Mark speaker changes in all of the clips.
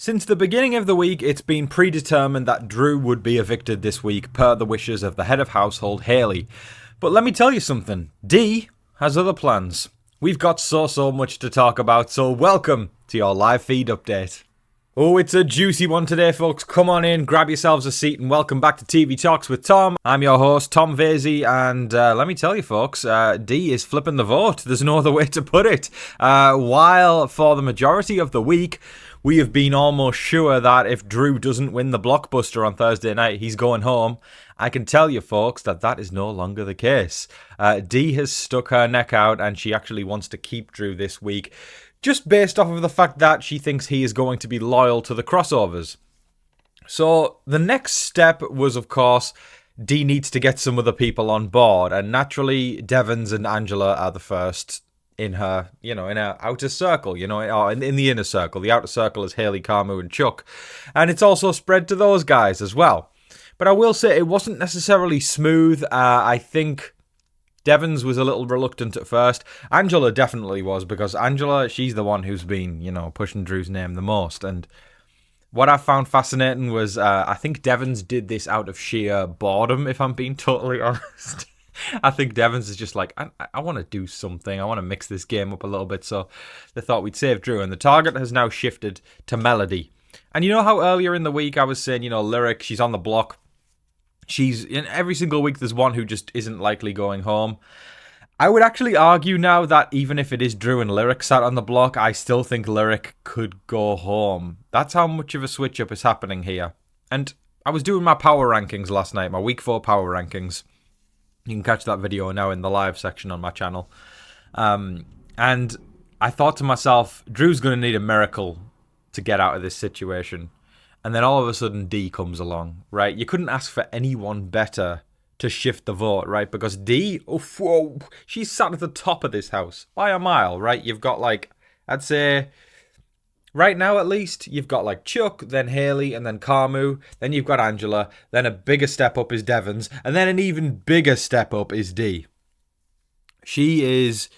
Speaker 1: Since the beginning of the week, it's been predetermined that Drew would be evicted this week per the wishes of the head of household, Haley. But let me tell you something, Dee has other plans. We've got so much to talk about, so welcome to your live feed update. Oh, it's a juicy one today, folks. Come on in, grab yourselves a seat, and welcome back to TV Talks with Tom. I'm your host, Tom Vasey, and let me tell you, folks, Dee is flipping the vote. There's no other way to put it. While for the majority of the week, we have been almost sure that if Drew doesn't win the blockbuster on Thursday night, he's going home. I can tell you, folks, that that is no longer the case. Dee has stuck her neck out, and she actually wants to keep Drew this week, just based off of the fact that she thinks he is going to be loyal to the crossovers. So the next step was, of course, Dee needs to get some other people on board, and naturally, Devons and Angela are the first in her, in her outer circle, or in the inner circle. The outer circle is Haley, Carmu, and Chuck, and it's also spread to those guys as well. But I will say it wasn't necessarily smooth. I think Devons was a little reluctant at first. Angela definitely was, because Angela, she's the one who's been, pushing Drew's name the most. And what I found fascinating was I think Devons did this out of sheer boredom, if I'm being totally honest. I think Devons is just like, I want to do something. I want to mix this game up a little bit. So they thought we'd save Drew. And the target has now shifted to Melody. And you know how earlier in the week I was saying, Lyric, she's on the block. She's in every single week. There's one who just isn't likely going home. I would actually argue now that even if it is Drew and Lyric sat on the block, I still think Lyric could go home. That's how much of a switch up is happening here. And I was doing my power rankings last night, my week 4 power rankings. You can catch that video now in the live section on my channel. And I thought to myself, Drew's going to need a miracle to get out of this situation. And then all of a sudden, Dee comes along, right? You couldn't ask for anyone better to shift the vote, right? Because Dee, she's sat at the top of this house by a mile, right? You've got I'd say, right now at least, you've got Chuck, then Haley, and then Carmu. Then you've got Angela. Then a bigger step up is Devons. And then an even bigger step up is Dee. She is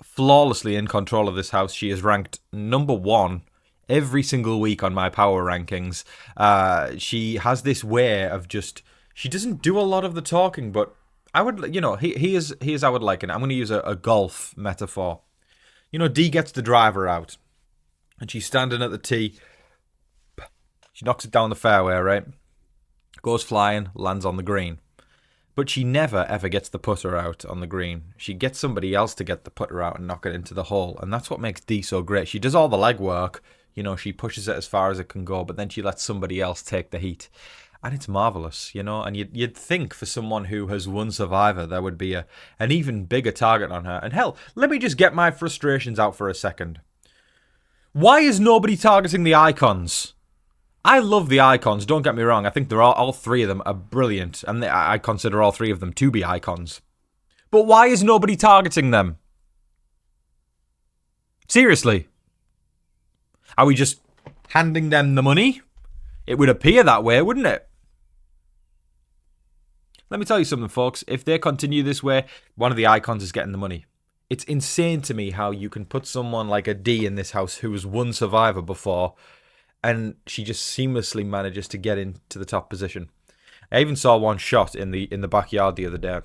Speaker 1: flawlessly in control of this house. She is ranked number 1 every single week on my power rankings. She has this way of she doesn't do a lot of the talking, but I would, here's I would liken it. I'm going to use a golf metaphor. Dee gets the driver out, and she's standing at the tee. She knocks it down the fairway, right? Goes flying, lands on the green. But she never, ever gets the putter out on the green. She gets somebody else to get the putter out and knock it into the hole. And that's what makes Dee so great. She does all the legwork. She pushes it as far as it can go, but then she lets somebody else take the heat. And it's marvellous, And you'd think for someone who has won Survivor, there would be an even bigger target on her. And hell, let me just get my frustrations out for a second. Why is nobody targeting the icons? I love the icons, don't get me wrong. I think they're all 3 of them are brilliant, and I consider all 3 of them to be icons. But why is nobody targeting them? Seriously. Are we just handing them the money? It would appear that way, wouldn't it? Let me tell you something, folks. If they continue this way, one of the icons is getting the money. It's insane to me how you can put someone like a Dee in this house who has won Survivor before, and she just seamlessly manages to get into the top position. I even saw one shot in the backyard the other day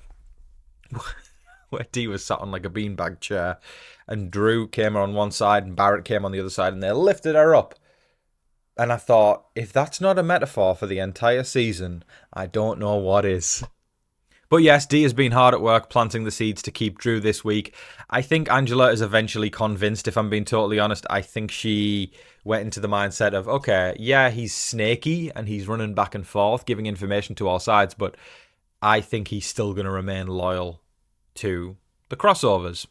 Speaker 1: where Dee was sat on a beanbag chair, and Drew came on one side and Barrett came on the other side, and they lifted her up. And I thought, if that's not a metaphor for the entire season, I don't know what is. But yes, Dee has been hard at work planting the seeds to keep Drew this week. I think Angela is eventually convinced, if I'm being totally honest. I think she went into the mindset of, okay, yeah, he's snaky and he's running back and forth, giving information to all sides, but I think he's still going to remain loyal to the crossovers.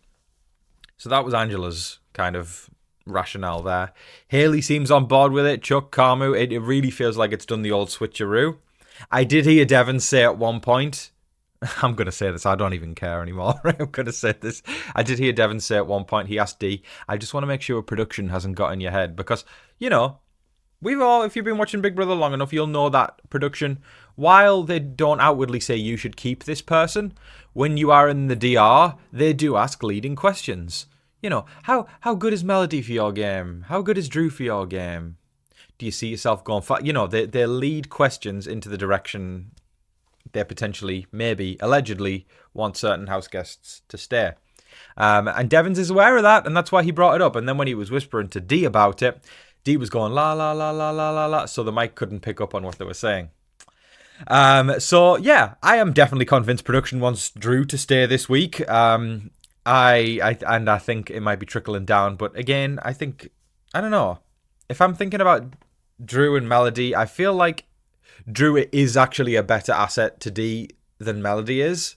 Speaker 1: So that was Angela's kind of rationale there. Haley seems on board with it. Chuck, Carmu, it really feels like it's done the old switcheroo. I did hear Devon say at one point, I'm going to say this, I don't even care anymore. I'm going to say this. I did hear Devon say at one point, he asked Dee, I just want to make sure production hasn't got in your head. Because, we've all, if you've been watching Big Brother long enough, you'll know that production, while they don't outwardly say you should keep this person, when you are in the DR, they do ask leading questions. How good is Melody for your game? How good is Drew for your game? Do you see yourself going far? You know, they lead questions into the direction they potentially, maybe, allegedly want certain house guests to stay. And Devons is aware of that, and that's why he brought it up. And then when he was whispering to Dee about it, Dee was going la la la la la la la, so the mic couldn't pick up on what they were saying. So yeah, I am definitely convinced production wants Drew to stay this week. I think it might be trickling down, but again, I don't know. If I'm thinking about Drew and Melody, I feel like Drew is actually a better asset to Dee than Melody is.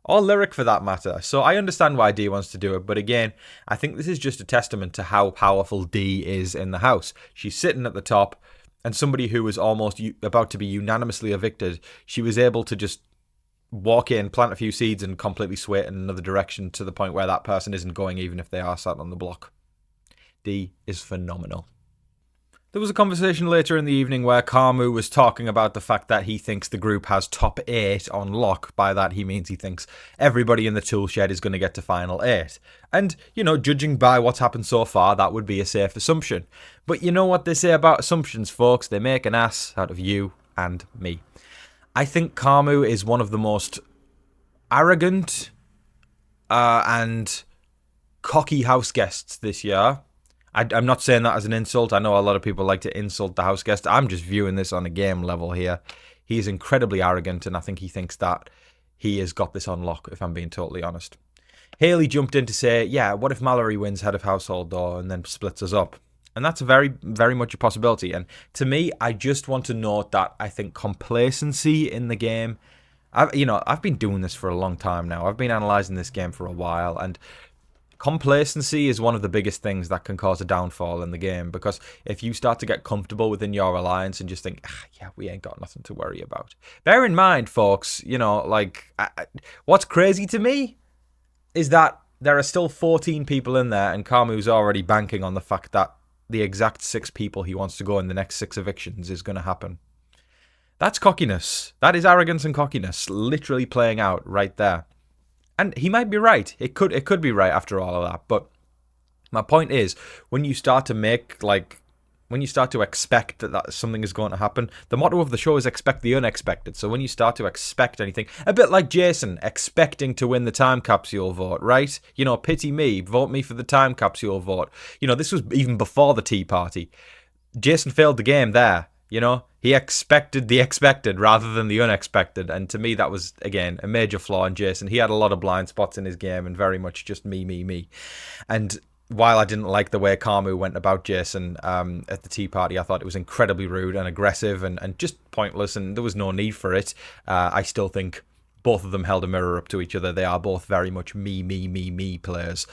Speaker 1: Or Lyric for that matter. So I understand why Dee wants to do it, but again, I think this is just a testament to how powerful Dee is in the house. She's sitting at the top, and somebody who was almost about to be unanimously evicted, she was able to just walk in, plant a few seeds, and completely sway it in another direction to the point where that person isn't going even if they are sat on the block. Dee is phenomenal. There was a conversation later in the evening where Carmu was talking about the fact that he thinks the group has top 8 on lock. By that, he means he thinks everybody in the tool shed is going to get to final 8. And, you know, judging by what's happened so far, that would be a safe assumption. But you know what they say about assumptions, folks? They make an ass out of you and me. I think Carmu is one of the most arrogant and cocky house guests this year. I'm not saying that as an insult. I know a lot of people like to insult the house guest. I'm just viewing this on a game level here. He's incredibly arrogant, and I think he thinks that he has got this on lock, if I'm being totally honest. Haley jumped in to say, yeah, what if Mallory wins head of household though and then splits us up? And that's very, very much a possibility. And to me, I just want to note that I think complacency in the game, I've been doing this for a long time now. I've been analysing this game for a while, and complacency is one of the biggest things that can cause a downfall in the game, because if you start to get comfortable within your alliance and just think, yeah, we ain't got nothing to worry about. Bear in mind, folks, what's crazy to me is that there are still 14 people in there, and Carmu's already banking on the fact that the exact 6 people he wants to go in the next 6 evictions is going to happen. That's cockiness. That is arrogance and cockiness literally playing out right there. And he might be right. It could be right after all of that. But my point is, when you start to expect that something is going to happen, the motto of the show is expect the unexpected. So when you start to expect anything, a bit like Jason expecting to win the time capsule vote, right? You know, pity me, vote me for the time capsule vote. You know, this was even before the Tea Party. Jason failed the game there. You know, he expected the expected rather than the unexpected. And to me, that was, again, a major flaw in Jason. He had a lot of blind spots in his game and very much just me. And while I didn't like the way Carmu went about Jason at the Tea Party, I thought it was incredibly rude and aggressive and just pointless, and there was no need for it. I still think both of them held a mirror up to each other. They are both very much me players.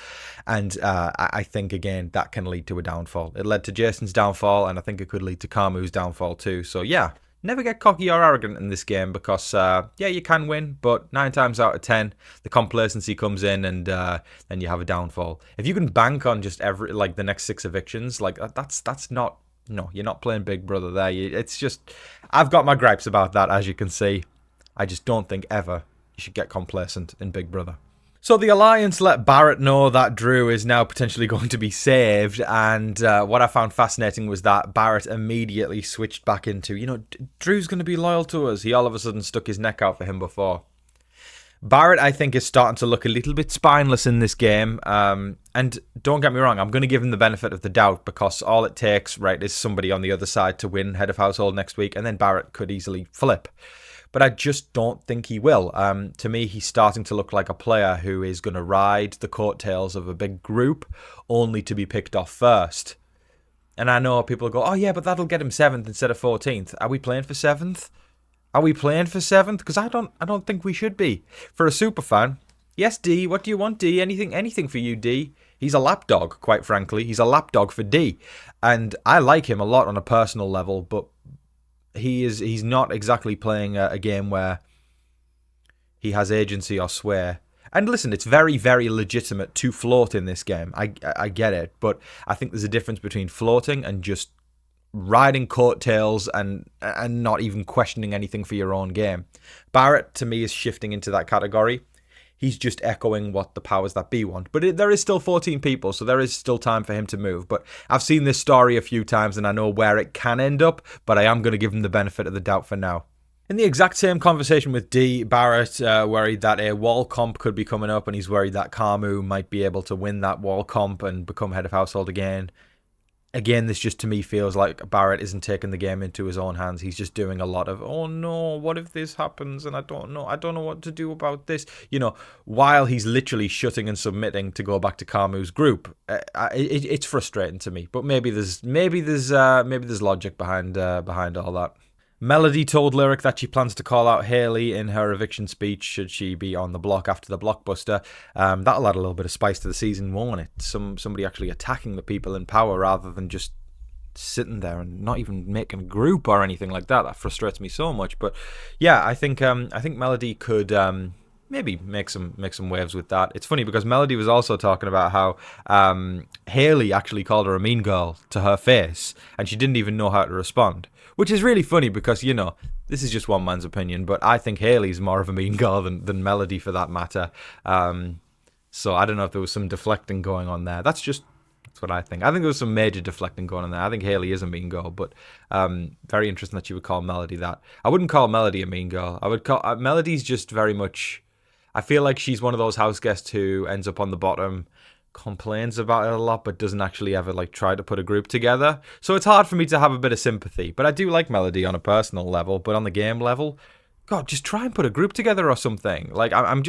Speaker 1: And I think, again, that can lead to a downfall. It led to Jason's downfall, and I think it could lead to Carmu's downfall too. So, yeah, never get cocky or arrogant in this game because, you can win, but 9 times out of 10, the complacency comes in and then you have a downfall. If you can bank on just the next 6 evictions, that's not... No, you're not playing Big Brother there. It's just... I've got my gripes about that, as you can see. I just don't think ever you should get complacent in Big Brother. So the Alliance let Barrett know that Drew is now potentially going to be saved, and what I found fascinating was that Barrett immediately switched back into, Drew's going to be loyal to us. He all of a sudden stuck his neck out for him before. Barrett, I think, is starting to look a little bit spineless in this game, and don't get me wrong, I'm going to give him the benefit of the doubt because all it takes, right, is somebody on the other side to win head of household next week, and then Barrett could easily flip. But I just don't think he will. To me, he's starting to look like a player who is going to ride the coattails of a big group only to be picked off first. And I know people go, oh yeah, but that'll get him 7th instead of 14th. Are we playing for 7th? Because I don't think we should be. For a super fan, yes, D, what do you want, D? Anything for you, D. He's a lapdog, quite frankly. He's a lapdog for D. And I like him a lot on a personal level, but he's not exactly playing a game where he has agency or sway. And listen, it's very, very legitimate to float in this game. I get it, but I think there's a difference between floating and just riding coattails and not even questioning anything for your own game. Barrett, to me, is shifting into that category. he's just echoing what the powers that be want. But there is still 14 people, so there is still time for him to move. But I've seen this story a few times, and I know where it can end up, but I am going to give him the benefit of the doubt for now. In the exact same conversation with D, Barrett worried that a wall comp could be coming up, and he's worried that Carmu might be able to win that wall comp and become head of household again. Again, this just to me feels like Barrett isn't taking the game into his own hands. He's just doing a lot of, oh no, what if this happens and I don't know what to do about this. While he's literally shutting and submitting to go back to Carmu's group. It's frustrating to me, but maybe there's logic behind all that. Melody told Lyric that she plans to call out Hayley in her eviction speech should she be on the block after the blockbuster. That'll add a little bit of spice to the season, won't it? Somebody actually attacking the people in power rather than just sitting there and not even making a group or anything like that. That frustrates me so much. But yeah, I think Melody could maybe make some waves with that. It's funny because Melody was also talking about how Hayley actually called her a mean girl to her face, and she didn't even know how to respond. Which is really funny because, this is just one man's opinion, but I think Hayley's more of a mean girl than Melody for that matter. So I don't know if there was some deflecting going on there. That's what I think. I think there was some major deflecting going on there. I think Hayley is a mean girl, but very interesting that you would call Melody that. I wouldn't call Melody a mean girl. I would call Melody's just very much. I feel like she's one of those house guests who ends up on the bottom, complains about it a lot, but doesn't actually ever try to put a group together. So it's hard for me to have a bit of sympathy. But I do like Melody on a personal level, but on the game level, God, just try and put a group together or something. I'm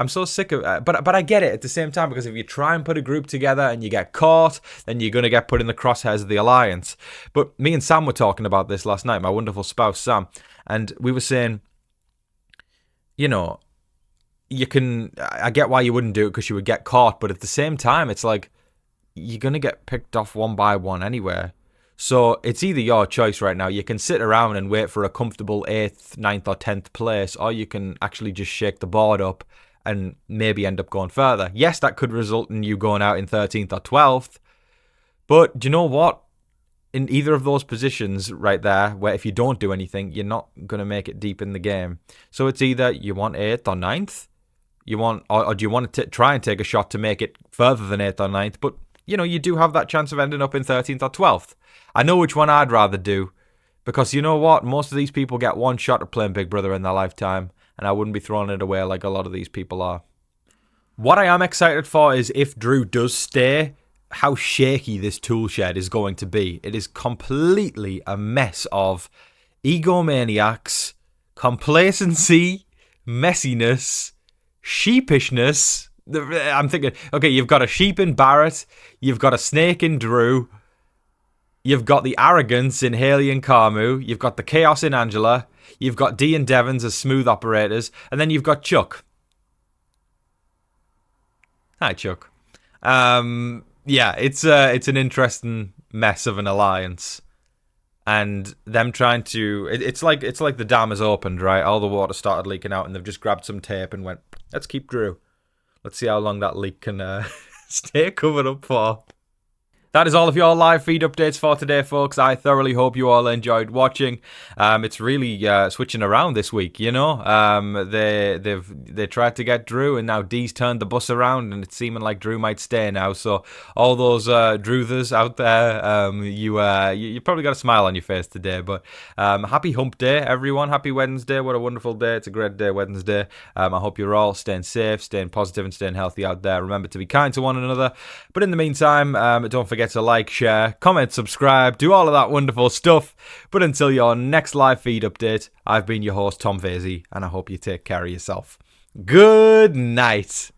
Speaker 1: so sick of. But I get it at the same time, because if you try and put a group together and you get caught, then you're gonna get put in the crosshairs of the alliance. But me and Sam were talking about this last night. My wonderful spouse Sam, and we were saying, I get why you wouldn't do it because you would get caught, but at the same time, it's like you're going to get picked off one by one anyway. So it's either your choice right now. You can sit around and wait for a comfortable 8th, 9th or 10th place, or you can actually just shake the board up and maybe end up going further. Yes, that could result in you going out in 13th or 12th, but do you know what? In either of those positions right there, where if you don't do anything, you're not going to make it deep in the game. So it's either you want 8th or 9th, or do you want to try and take a shot to make it further than 8th or 9th, but you do have that chance of ending up in 13th or 12th. I know which one I'd rather do, because you know what? Most of these people get one shot at playing Big Brother in their lifetime, and I wouldn't be throwing it away like a lot of these people are. What I am excited for is if Drew does stay, how shaky this tool shed is going to be. It is completely a mess of egomaniacs, complacency, messiness, sheepishness. I'm thinking, okay, you've got a sheep in Barrett, you've got a snake in Drew, you've got the arrogance in Hayley and Carmu, you've got the chaos in Angela, you've got Dee and Devons as smooth operators, and then you've got Chuck. Hi, Chuck. Yeah, it's an interesting mess of an alliance. And them trying to... It's like the dam has opened, right? All the water started leaking out, and they've just grabbed some tape and went, let's keep Drew. Let's see how long that leak can stay covered up for. That is all of your live feed updates for today, folks. I thoroughly hope you all enjoyed watching. It's really switching around this week, They tried to get Drew, and now Dee's turned the bus around, and it's seeming like Drew might stay now. So all those Druthers out there, you probably got a smile on your face today. But happy hump day, everyone. Happy Wednesday. What a wonderful day. It's a great day, Wednesday. I hope you're all staying safe, staying positive, and staying healthy out there. Remember to be kind to one another. But in the meantime, don't forget to like, share, comment, subscribe, do all of that wonderful stuff. But until your next live feed update, I've been your host, Tom Vasey, and I hope you take care of yourself. Good night.